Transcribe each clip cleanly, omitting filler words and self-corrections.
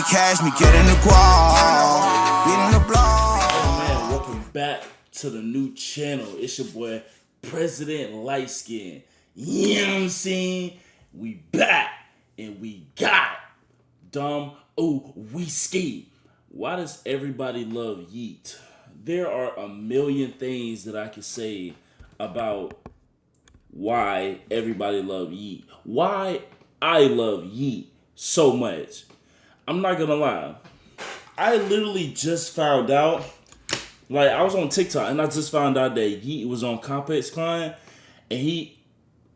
can catch me getting the guap, beating the block. Oh man, welcome back to the new channel. It's your boy President Lightskin. You know what I'm saying? We back and we got dumb whiskey. Why does everybody love yeat? There are a million things that I can say about why everybody love yeat. Why I love yeat so much. I'm not gonna lie. I literally just found out, like I was on TikTok and I just found out that yeat was on Complex Client and he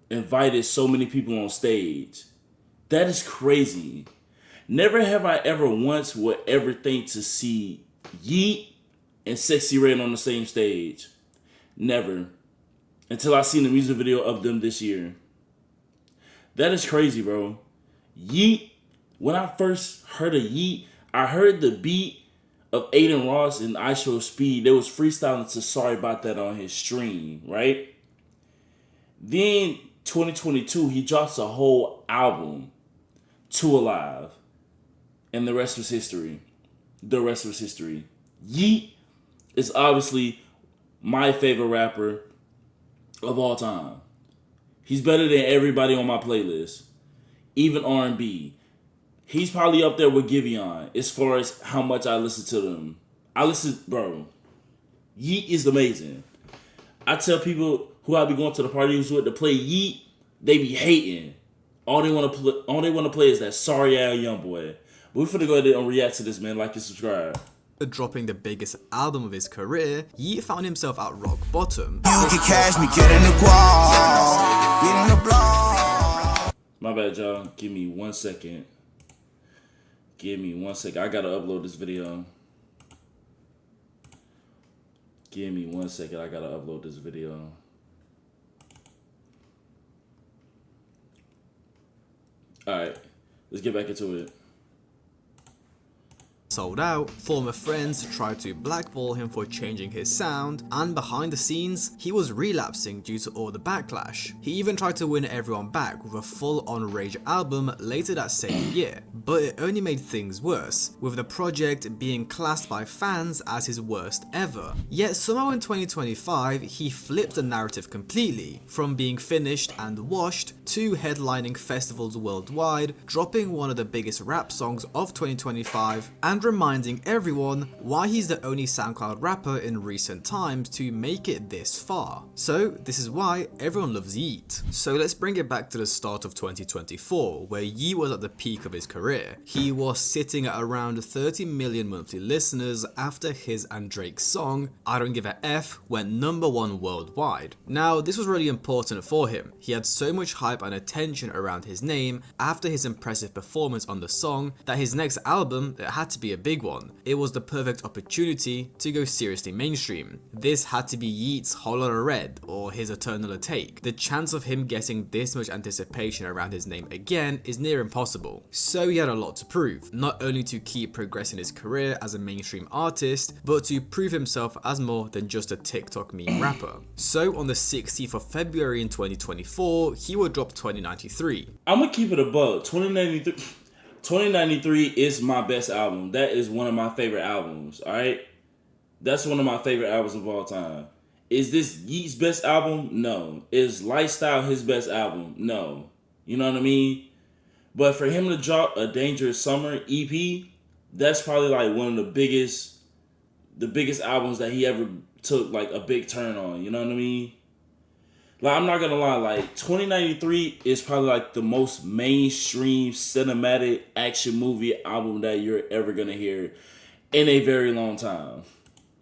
invited so many people on stage. That is crazy. Never have I ever once would ever think to see yeat and Sexy Red on the same stage. Never. Until I seen the music video of them this year. That is crazy, bro. Yeat, when I first heard of yeat, I heard the beat of Aiden Ross and I Show Speed. They was freestyling to Sorry About That on his stream, right? Then 2022, he drops a whole album, Two Alive. And the rest was history. The rest was history. Yeat is obviously my favorite rapper of all time. He's better than everybody on my playlist. Even R&B. He's probably up there with Giveon as far as how much I listen to them. Bro. Yeat is amazing. I tell people who I be going to the parties with to play yeat, they be hating. All they want to play is that sorry ass young boy. But we're finna go ahead and react to this, man. Like and subscribe. Dropping the biggest album of his career, Yeat found himself at rock bottom. You can catch me getting the guap, beating the block. My bad, y'all. Give me 1 second. I gotta upload this video. Give me 1 second. I gotta upload this video. Alright. Let's get back into it. Sold out, former friends tried to blackball him for changing his sound, and behind the scenes, he was relapsing due to all the backlash. He even tried to win everyone back with a full-on Rage album later that same year, but it only made things worse, with the project being classed by fans as his worst ever. Yet somehow in 2025, he flipped the narrative completely, from being finished and washed to headlining festivals worldwide, dropping one of the biggest rap songs of 2025, and reminding everyone why he's the only SoundCloud rapper in recent times to make it this far. So this is why everyone loves yeat. So let's bring it back to the start of 2024, where yeat was at the peak of his career. He was sitting at around 30 million monthly listeners after his and Drake's song I Don't Give a F went #1 worldwide. Now this was really important for him. He had so much hype and attention around his name after his impressive performance on the song that his next album, it had to be a big one. It was the perfect opportunity to go seriously mainstream. This had to be Yeat's Whole Lotta Red or his Eternal Take. The chance of him getting this much anticipation around his name again is near impossible. So he had a lot to prove, not only to keep progressing his career as a mainstream artist, but to prove himself as more than just a TikTok meme rapper. So on the 16th of February in 2024, he would drop 2093. I'm gonna keep it a buck. 2093 is my best album. That is one of my favorite albums, alright? That's one of my favorite albums of all time. Is this Yeat's best album? No. Is Lifestyle his best album? No. You know what I mean? But for him to drop a Dangerous Summer EP, that's probably like one of the biggest albums that he ever took like a big turn on. You know what I mean? Like, I'm not gonna lie, like, 2093 is probably like the most mainstream cinematic action movie album that you're ever gonna hear in a very long time.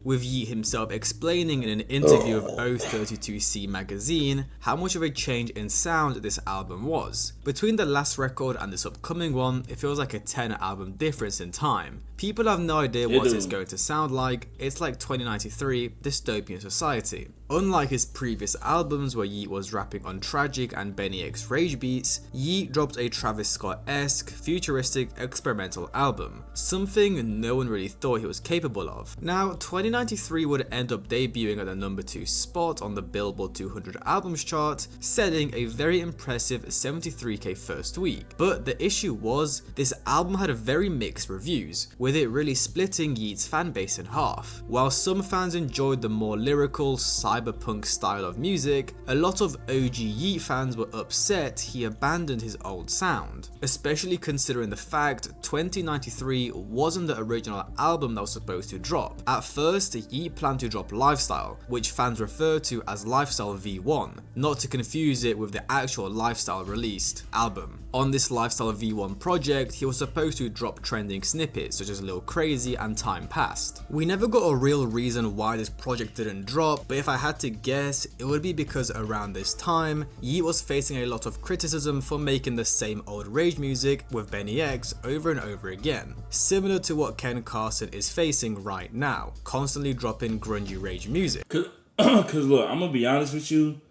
With Yeat himself explaining in an interview with O32C magazine how much of a change in sound this album was. Between the last record and this upcoming one, it feels like a 10 album difference in time. People have no idea what it's going to sound like. It's like 2093 dystopian society. Unlike his previous albums where Yeat was rapping on tragic and Benny X rage beats, Yeat dropped a Travis Scott-esque, futuristic, experimental album, something no one really thought he was capable of. Now, 2093 would end up debuting at the number 2 spot on the Billboard 200 albums chart, setting a very impressive 73k first week. But the issue was, this album had a very mixed reviews, with it really splitting Yeat's fanbase in half. While some fans enjoyed the more lyrical, cyberpunk style of music, a lot of OG Yeat fans were upset he abandoned his old sound, especially considering the fact 2093 wasn't the original album that was supposed to drop. At first, Yeat planned to drop Lifestyle, which fans refer to as Lifestyle V1, not to confuse it with the actual Lifestyle released album. On this Lifestyle V1 project, he was supposed to drop trending snippets such as Lil Crazy and Time Passed. We never got a real reason why this project didn't drop, but if I had to guess, it would be because around this time, Yeat was facing a lot of criticism for making the same old rage music with Benny X over and over again, similar to what Ken Carson is facing right now, constantly dropping grungy rage music. Cause look, I'm gonna be honest with you,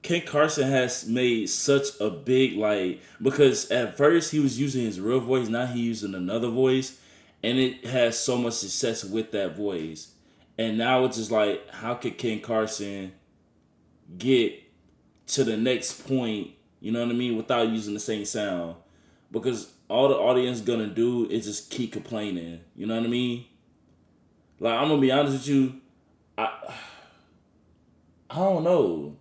Ken Carson has made such a big, because at first he was using his real voice, now he's using another voice, and it has so much success with that voice. And now it's just like, how could Ken Carson get to the next point, you know what I mean, without using the same sound? Because all the audience gonna do is just keep complaining, you know what I mean? Like, I'm gonna be honest with you, I don't know.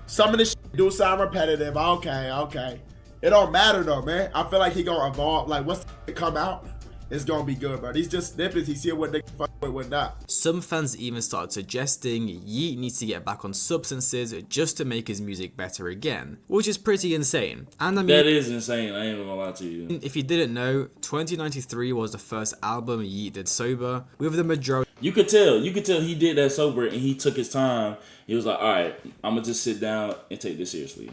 Some of this shit do sound repetitive. Okay. It don't matter though, man. I feel like he gonna evolve. Like, once it come out, it's gonna be good, bro. These just snippets. He see what they fuck with, what not. Some fans even started suggesting Yeat needs to get back on substances just to make his music better again, which is pretty insane. And I mean, that is insane. I ain't gonna lie to you. If you didn't know, 2093 was the first album Yeat did sober, with the majority. You could tell he did that sober and he took his time. He was like, all right, I'm gonna just sit down and take this seriously.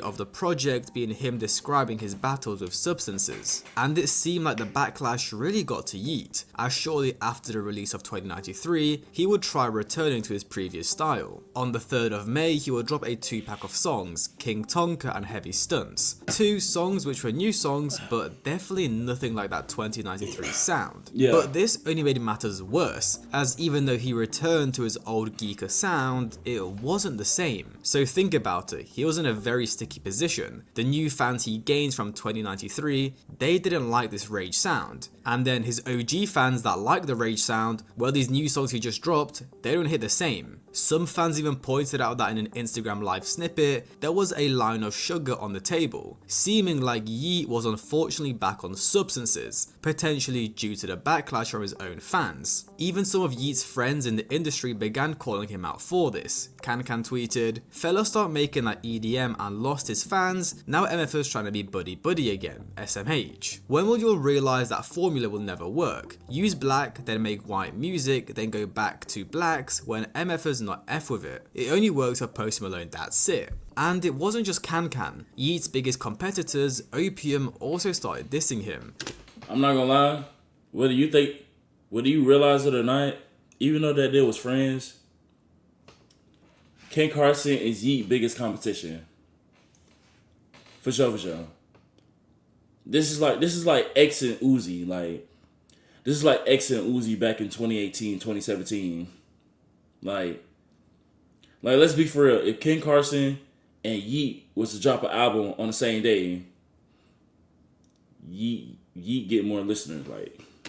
Of the project being him describing his battles with substances, and it seemed like the backlash really got to Yeat, as shortly after the release of 2093, he would try returning to his previous style. On the 3rd of May, he would drop a 2-pack of songs, King Tonka and Heavy Stunts. 2 songs which were new songs, but definitely nothing like that 2093 sound. Yeah. But this only made matters worse, as even though he returned to his old geeker sound, it wasn't the same. So think about it, he was in a very sticky position. The new fans he gained from 2093, they didn't like this rage sound. And then his OG fans that like the rage sound, well, these new songs he just dropped, they don't hit the same. Some fans even pointed out that in an Instagram live snippet, there was a line of sugar on the table, seeming like Yeat was unfortunately back on substances, potentially due to the backlash from his own fans. Even some of Yeat's friends in the industry began calling him out for this. Can tweeted, "Fella start making that EDM and lost his fans, now MFers trying to be buddy again, SMH. When will you realise that formula will never work? Use black, then make white music, then go back to blacks when MFers not F with it. It only works for Post Malone, that's it." And it wasn't just Can. Yeat's biggest competitors, Opium, also started dissing him. I'm not gonna lie, whether you realize it or not, even though that they was friends, Ken Carson is Yeat's biggest competition. For sure. This is like X and Uzi, this is like X and Uzi back in 2018, 2017. Like let's be for real. If Ken Carson and Yeat was to drop an album on the same day, Yeat get more listeners,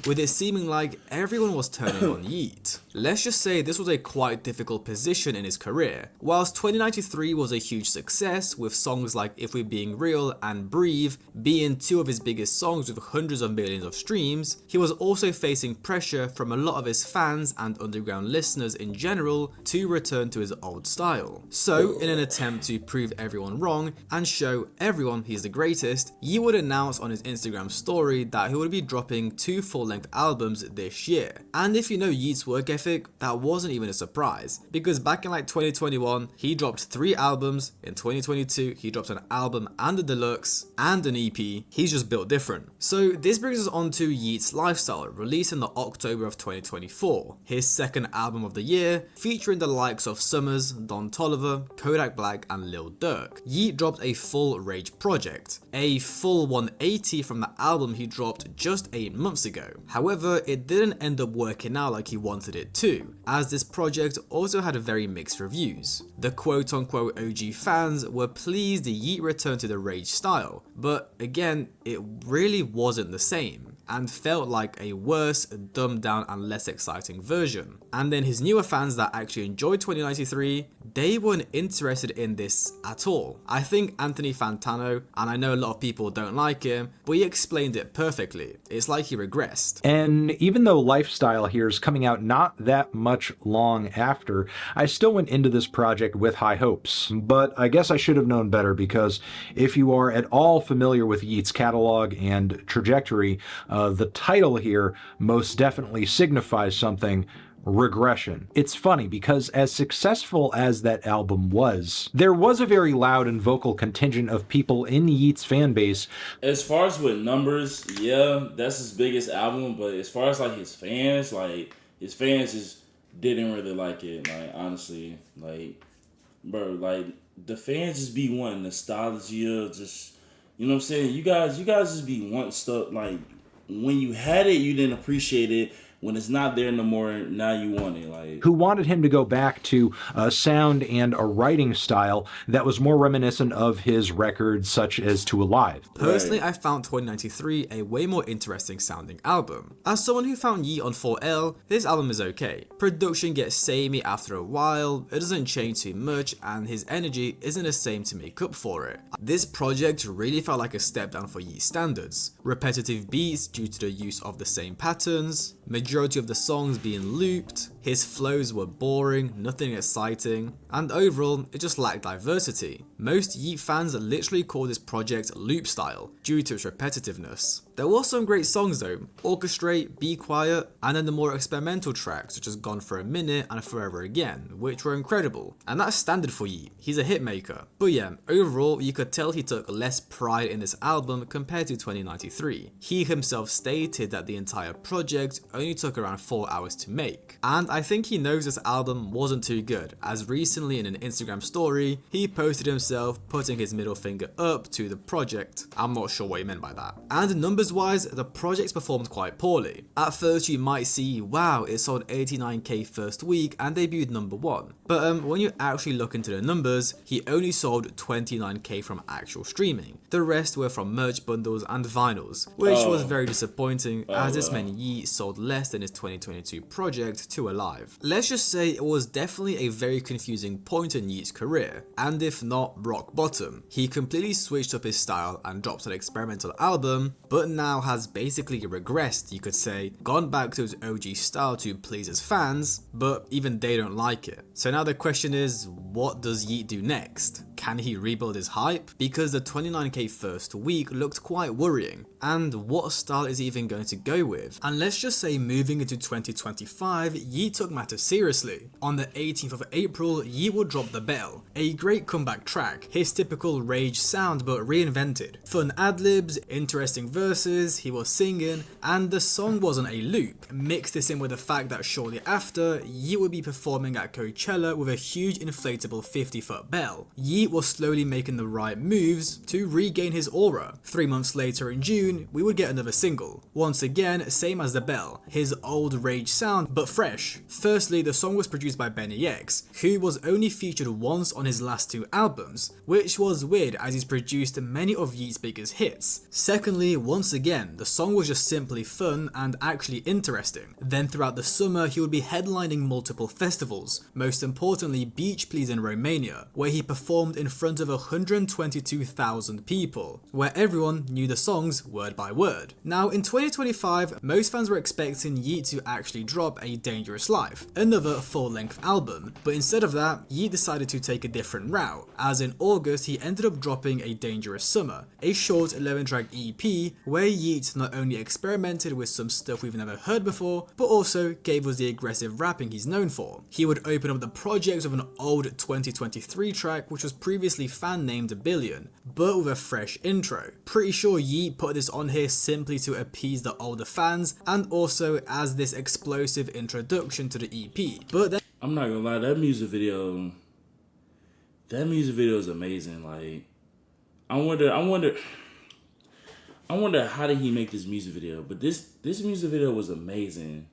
with it seeming like everyone was turning on Yeat. Let's just say this was a quite difficult position in his career. Whilst 2093 was a huge success, with songs like If We're Being Real and Breathe being 2 of his biggest songs with hundreds of millions of streams, he was also facing pressure from a lot of his fans and underground listeners in general to return to his old style. So, in an attempt to prove everyone wrong and show everyone he's the greatest, Yeat would announce on his Instagram story that he would be dropping 2 full-length albums this year. And if you know Yeat's work ethic, prolific, that wasn't even a surprise, because back in like 2021, he dropped 3 albums, in 2022, he dropped an album and a deluxe, and an EP. He's just built different. So this brings us on to Yeat's Lifestyle, released in the October of 2024, his second album of the year, featuring the likes of Summers, Don Toliver, Kodak Black, and Lil Durk. Yeat dropped a full Rage project, a full 180 from the album he dropped just 8 months ago. However, it didn't end up working out like he wanted it to, as this project also had very mixed reviews. The quote-unquote OG fans were pleased Yeat returned to the Rage style, but again, it really wasn't the same, and felt like a worse, dumbed down and less exciting version. And then his newer fans that actually enjoyed 2093, they weren't interested in this at all. I think Anthony Fantano, and I know a lot of people don't like him, but he explained it perfectly. It's like he regressed. And even though Lifestyle here is coming out not that much long after, I still went into this project with high hopes. But I guess I should have known better, because if you are at all familiar with Yeat's catalog and trajectory, the title here most definitely signifies something: regression. It's funny because as successful as that album was, there was a very loud and vocal contingent of people in Yeat's fan base. As far as with numbers, yeah, that's his biggest album, but as far as like his fans just didn't really like it. Like, honestly, like, bro, like, the fans just be wanting nostalgia, just, you know what I'm saying? You guys just be wanting stuff, like, when you had it, you didn't appreciate it. When it's not there no more, now you want it. Like, who wanted him to go back to a sound and a writing style that was more reminiscent of his records such as To Alive. Personally, I found 2093 a way more interesting sounding album. As someone who found Yeat on 4L, this album is okay. Production gets samey after a while, it doesn't change too much, and his energy isn't the same to make up for it. This project really felt like a step down for Yeat standards. Repetitive beats due to the use of the same patterns, majority of the songs being looped, his flows were boring, nothing exciting, and overall, it just lacked diversity. Most Yeat fans literally call this project loop style, due to its repetitiveness. There were some great songs though: Orchestrate, Be Quiet, and then the more experimental tracks such as Gone for a Minute and Forever Again, which were incredible. And that's standard for Yeat, he's a hitmaker. But yeah, overall, you could tell he took less pride in this album compared to 2093. He himself stated that the entire project only took around 4 hours to make. And I think he knows this album wasn't too good, as recently in an Instagram story, he posted himself putting his middle finger up to the project. I'm not sure what he meant by that. And numbers wise, the project's performed quite poorly. At first you might see, wow, it sold 89k first week and debuted number 1. But when you actually look into the numbers, he only sold 29k from actual streaming. The rest were from merch bundles and vinyls, which was very disappointing, as this meant Yeat sold less than his 2022 project To Alive. Let's just say it was definitely a very confusing point in Yeat's career, and if not rock bottom. He completely switched up his style and dropped an experimental album, but now has basically regressed, you could say, gone back to his OG style to please his fans, but even they don't like it. So now the question is, what does Yeat do next? Can he rebuild his hype? Because the 29k first week looked quite worrying. And what style is he even going to go with? And let's just say moving into 2025, Yeat took matters seriously. On the 18th of April, Yeat would drop The Bell, a great comeback track, his typical Rage sound but reinvented. Fun ad-libs, interesting verses, he was singing, and the song wasn't a loop. Mix this in with the fact that shortly after, Yeat would be performing at Coachella with a huge inflatable 50-foot bell. Yeat was slowly making the right moves to regain his aura. 3 months later in June, we would get another single. Once again, same as The Bell, his old Rage sound but fresh. Firstly, the song was produced by Benny X, who was only featured once on his last 2 albums, which was weird as he's produced many of Yeat's biggest hits. Secondly, once again, the song was just simply fun and actually interesting. Then throughout the summer, he would be headlining multiple festivals, most importantly Beach Please in Romania, where he performed performed in front of 122,000 people, where everyone knew the songs word by word. Now in 2025, most fans were expecting Yeat to actually drop A Dangerous Life, another full-length album, but instead of that, Yeat decided to take a different route, as in August he ended up dropping A Dangerous Summer, a short 11-track EP where Yeat not only experimented with some stuff we've never heard before, but also gave us the aggressive rapping he's known for. He would open up the project with an old 2023 track which was previously fan-named A Billion, but with a fresh intro. Pretty sure Yeat put this on here simply to appease the older fans and also as this explosive introduction to the EP. But then I'm not gonna lie, that music video is amazing. Like, I wonder how did he make this music video? But this music video was amazing.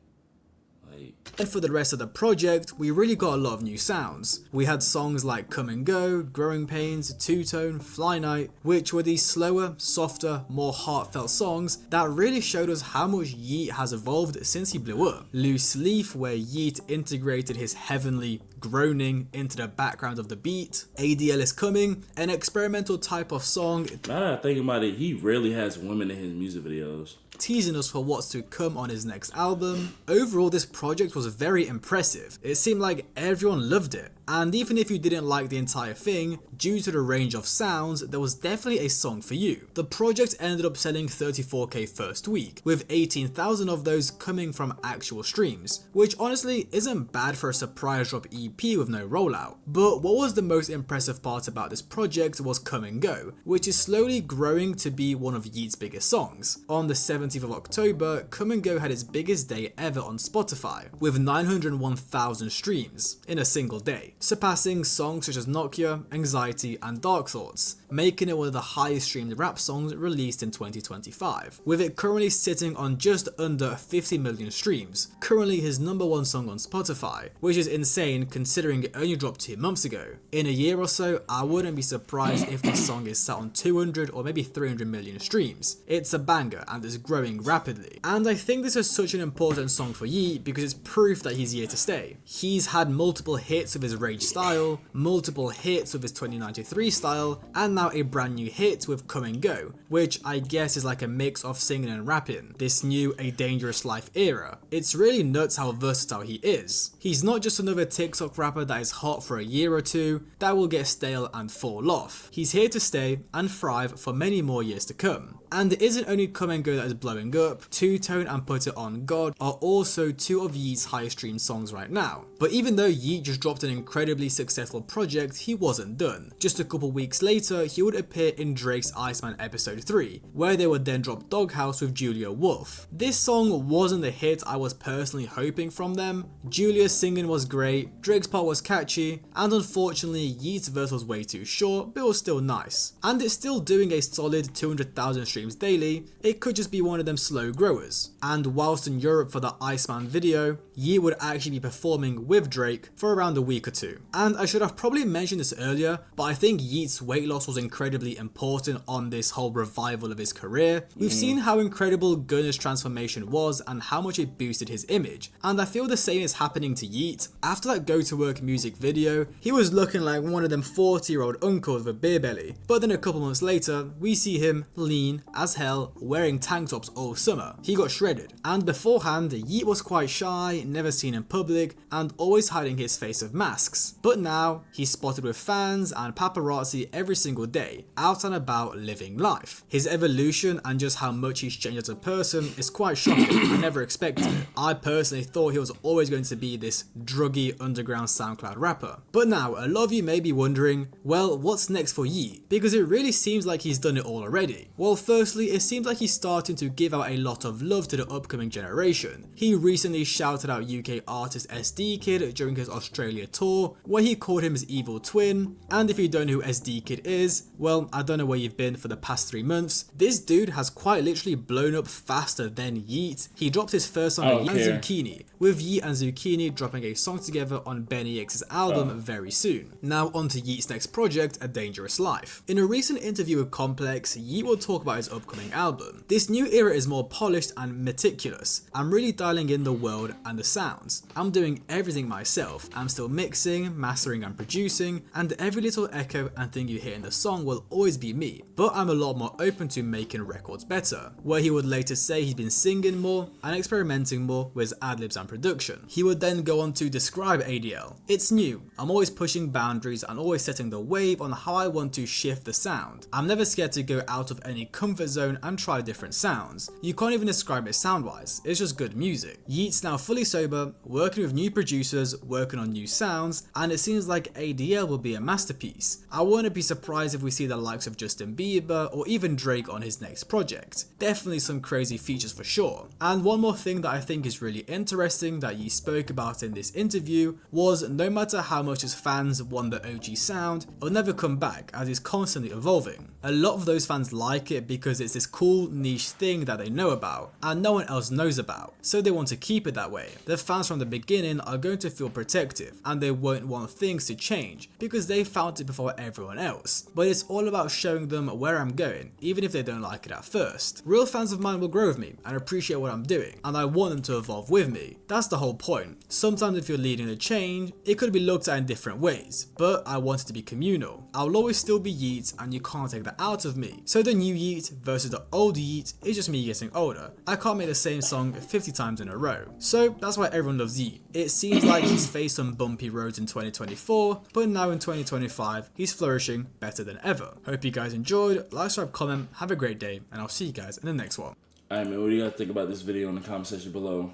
And for the rest of the project, we really got a lot of new sounds. We had songs like Come and Go, Growing Pains, Two Tone, Fly Night, which were these slower, softer, more heartfelt songs that really showed us how much Yeat has evolved since he blew up. Loose Leaf, where Yeat integrated his heavenly groaning into the background of the beat. ADL Is Coming, an experimental type of song. Now that I think about it, he rarely has women in his music videos, teasing us for what's to come on his next album. Overall, this project was very impressive. It seemed like everyone loved it. And even if you didn't like the entire thing, due to the range of sounds, there was definitely a song for you. The project ended up selling 34k first week, with 18,000 of those coming from actual streams, which honestly isn't bad for a surprise drop EP with no rollout. But what was the most impressive part about this project was Come and Go, which is slowly growing to be one of Yeat's biggest songs. On the 17th of October, Come and Go had its biggest day ever on Spotify, with 901,000 streams in a single day, surpassing songs such as Nokia, Anxiety and Dark Thoughts, making it one of the highest streamed rap songs released in 2025, with it currently sitting on just under 50 million streams, currently his #1 song on Spotify, which is insane considering it only dropped 2 months ago. In a year or so, I wouldn't be surprised if this song is sat on 200 or maybe 300 million streams. It's a banger and is growing rapidly. And I think this is such an important song for Yeat because it's proof that he's here to stay. He's had multiple hits with his Rage style, multiple hits with his 2093 style, and now a brand new hit with Come and Go, which I guess is like a mix of singing and rapping, this new A Dangerous Life era. It's really nuts how versatile he is. He's not just another TikTok rapper that is hot for a year or two, that will get stale and fall off. He's here to stay and thrive for many more years to come. And it isn't only Come and Go that is blowing up, Two Tone and Put It On God are also two of Yeat's highest streamed songs right now. But even though Yeat just dropped an incredibly successful project, he wasn't done. Just a couple weeks later, he would appear in Drake's Iceman episode 3, where they would then drop Doghouse with Julia Wolf. This song wasn't the hit I was personally hoping from them. Julia's singing was great, Drake's part was catchy, and unfortunately Yeat's verse was way too short, but it was still nice. And it's still doing a solid 200,000 streams daily, it could just be one of them slow growers. And whilst in Europe for the Iceman video, Yeat would actually be performing with Drake for around a week or two. And I should have probably mentioned this earlier, but I think Yeat's weight loss was incredibly important on this whole revival of his career. We've seen how incredible Gunna's transformation was and how much it boosted his image, and I feel the same is happening to Yeat. After that Go to Work music video, he was looking like one of them 40-year-old uncles with a beer belly, but then a couple months later, we see him lean as hell, wearing tank tops all summer. He got shredded, and beforehand, Yeat was quite shy, never seen in public, and always hiding his face with masks. But now, he's spotted with fans and paparazzi every single day, out and about living life. His evolution and just how much he's changed as a person is quite shocking. I never expected it. I personally thought he was always going to be this druggy underground SoundCloud rapper. But now, a lot of you may be wondering, well, what's next for Yeat? Because it really seems like he's done it all already. Well, firstly, it seems like he's starting to give out a lot of love to the upcoming generation. He recently shouted out UK artist SD Kid during his Australia tour, where he called him his evil twin. And if you don't know who SD Kid is, well, I don't know where you've been for the past 3 months. This dude has quite literally blown up faster than Yeat. He dropped his first song on Zucchini, with Yeat and Zucchini dropping a song together on Benny X's album very soon. Now on to Yeat's next project, A Dangerous Life. In a recent interview with Complex, Yeat will talk about his upcoming album. This new era is more polished and meticulous. I'm really dialing in the world and the sounds. I'm doing everything myself. I'm still mixing, mastering and producing, and every little echo and thing you hear in the song will always be me, but I'm a lot more open to making records better, where he would later say he's been singing more and experimenting more with his ad-libs and production. He would then go on to describe ADL. It's new. I'm always pushing boundaries and always setting the wave on how I want to shift the sound. I'm never scared to go out of any comfort zone and try different sounds. You can't even describe it sound-wise, it's just good music. Yeat's now fully sober, working with new producers, working on new sounds, and it seems like ADL will be a masterpiece. I wouldn't be surprised if we see the likes of Justin Bieber or even Drake on his next project. Definitely some crazy features for sure. And one more thing that I think is really interesting that Yeat spoke about in this interview was no matter how much his fans want the OG sound, it'll never come back as it's constantly evolving. A lot of those fans like it because it's this cool niche thing that they know about and no one else knows about, so they want to keep it that way. The fans from the beginning are going to feel protective and they won't want things to change because they found it before everyone else. But it's all about showing them where I'm going, even if they don't like it at first. Real fans of mine will grow with me and appreciate what I'm doing, and I want them to evolve with me. That's the whole point. Sometimes if you're leading a change, it could be looked at in different ways, but I want it to be communal. I'll always still be Yeat and you can't take that out of me. So the new Yeat versus the old Yeat is just me getting older. I can't make the same song 50 times in a row. So that's why everyone loves Yeat. It seems like he's faced some bumpy roads in 2024, but now in 2025, he's flourishing better than ever. Hope you guys enjoyed. Like, subscribe, comment, have a great day, and I'll see you guys in the next one. Alright, man, what do you guys think about this video in the comment section below?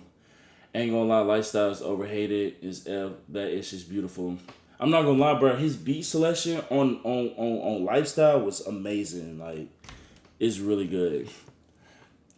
Ain't gonna lie, Lifestyle is overhated. Is F, that is just beautiful. I'm not gonna lie, bro. His beat selection on Lifestyle was amazing. Like, it's really good.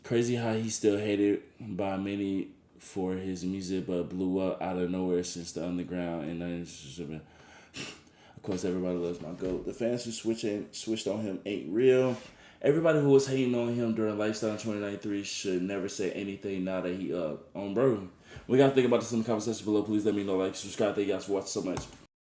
Crazy how he's still hated by many for his music, but blew up out of nowhere since the underground. And then it's just, of course, everybody loves my GOAT. The fans who switched on him ain't real. Everybody who was hating on him during Lifestyle in 2093 should never say anything now that he up on bro. We gotta think about this in the comment section below. Please let me know, like, subscribe. Thank you guys for watching so much.